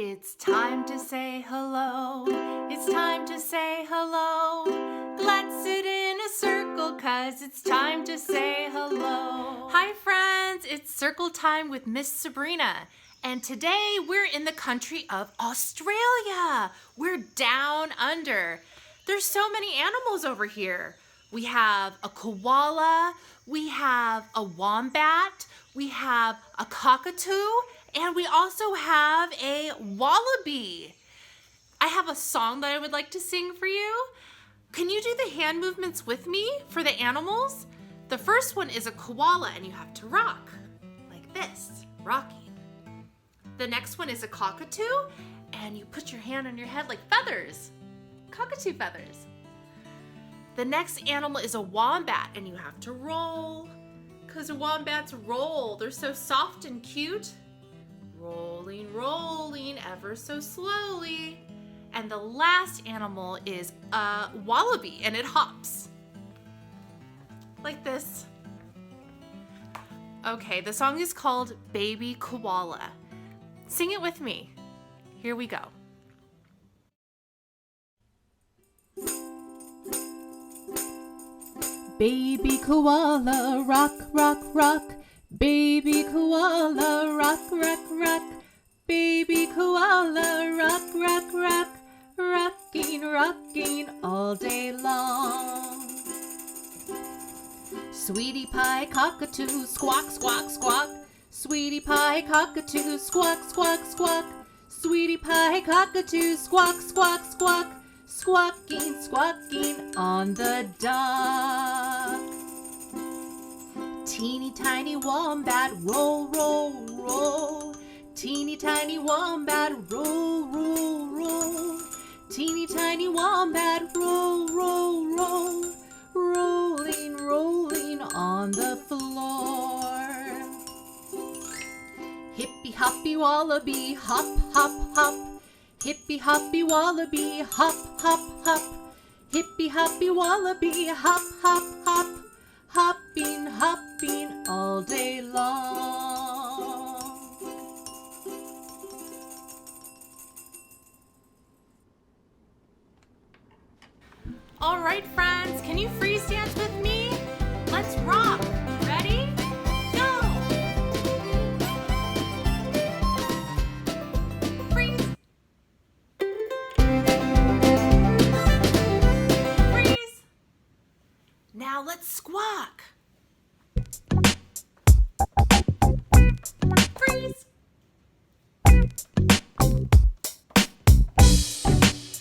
It's time to say hello. It's time to say hello. Let's sit in a circle 'cause it's time to say hello. Hi friends, it's circle time with Miss Sabrina. And today we're in the country of Australia. We're down under. There's so many animals over here. We have a koala, we have a wombat, we have a cockatoo, and we also have a wallaby. I have a song that I would like to sing for you. Can you do the hand movements with me for the animals? The first one is a koala and you have to rock like this, rocking. The next one is a cockatoo and you put your hand on your head like feathers, cockatoo feathers. The next animal is a wombat and you have to roll because wombats roll. They're so soft and cute. Rolling, rolling ever so slowly. And the last animal is a wallaby and it hops like this. Okay, the song is called Baby Koala. Sing it with me. Here we go. Baby koala, rock, rock, rock. Baby koala, rock, rock, rock. Baby koala, rock, rock, rock. Rocking, rocking all day long. Sweetie pie cockatoo, squawk, squawk, squawk. Sweetie pie cockatoo, squawk, squawk, squawk. Sweetie pie cockatoo, squawk, squawk, squawk. Squawking, squawking on the dock. Teeny tiny wombat, roll, roll, roll. Teeny tiny wombat, roll, roll, roll. Teeny tiny wombat, roll, roll, roll. Rolling, rolling on the floor. Hippy hoppy wallaby, hop, hop, hop. Hippy hoppy wallaby, hop, hop, hop. Hippy hoppy wallaby, hop, hop, hop. Hopping, hopping all day long. All right, friends, can you freeze dance with me? Let's rock. Ready? Go! Freeze. Freeze. Now let's squawk. Freeze.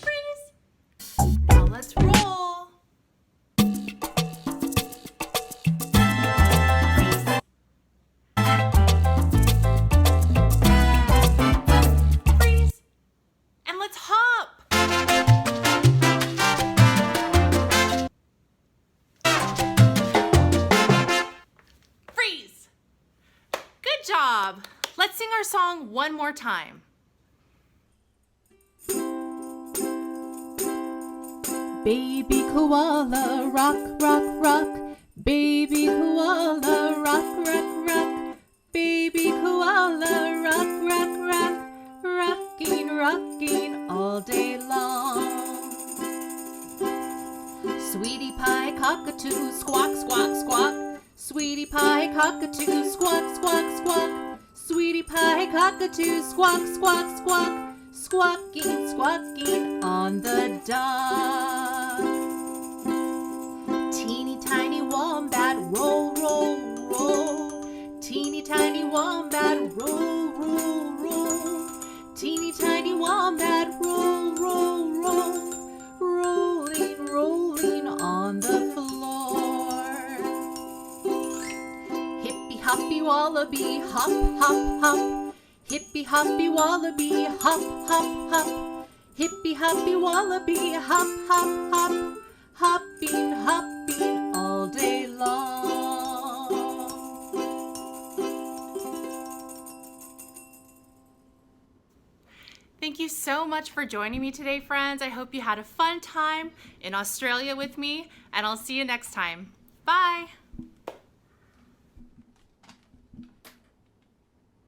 Freeze. Now let's roll. Freeze. Freeze. And let's hop. Freeze. Good job. Let's sing our song one more time. Baby koala, rock, rock, rock. Baby koala, rock, rock, rock. Baby koala, rock, rock, rock. Rocking, rocking all day long. Sweetie pie cockatoo, squawk, squawk, squawk. Sweetie pie cockatoo, squawk, squawk, squawk. Sweetie pie cockatoo, squawk, squawk, squawk. Squawking, squawking on the dock. Teeny tiny wombat, roll, roll, roll. Teeny tiny wombat, roll, roll, roll. Teeny tiny wombat, roll, roll, roll. Rolling, rolling on the floor. Hippy hoppy wallaby, hop, hop, hop. Hippy hoppy wallaby, hop, hop, hop. Hippy hoppy wallaby, hop, hop, hop. Hopping, hopping all day long. Thank you so much for joining me today, friends. I hope you had a fun time in Australia with me, and I'll see you next time. Bye.